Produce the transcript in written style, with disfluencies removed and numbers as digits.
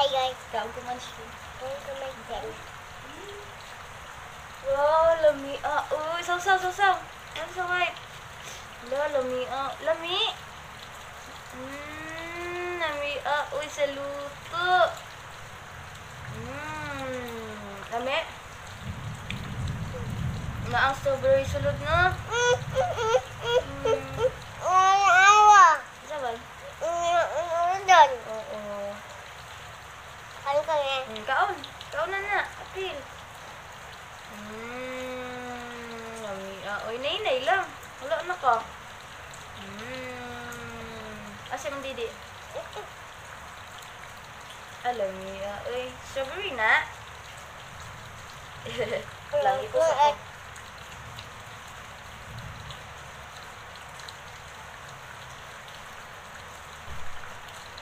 Kau ko man siya. Wow, lami. Uy, saw. Ano sa white? Lami. Lami. Lami. Uy, sa luto. Lami. Ang strawberry sulod na. Isa ba? Oo. Kaon na. Apil. Lami. Uy, nainay lang. Wala na ka. Asa man didi? Lami. Uy, strawberry na. Lagi ko sa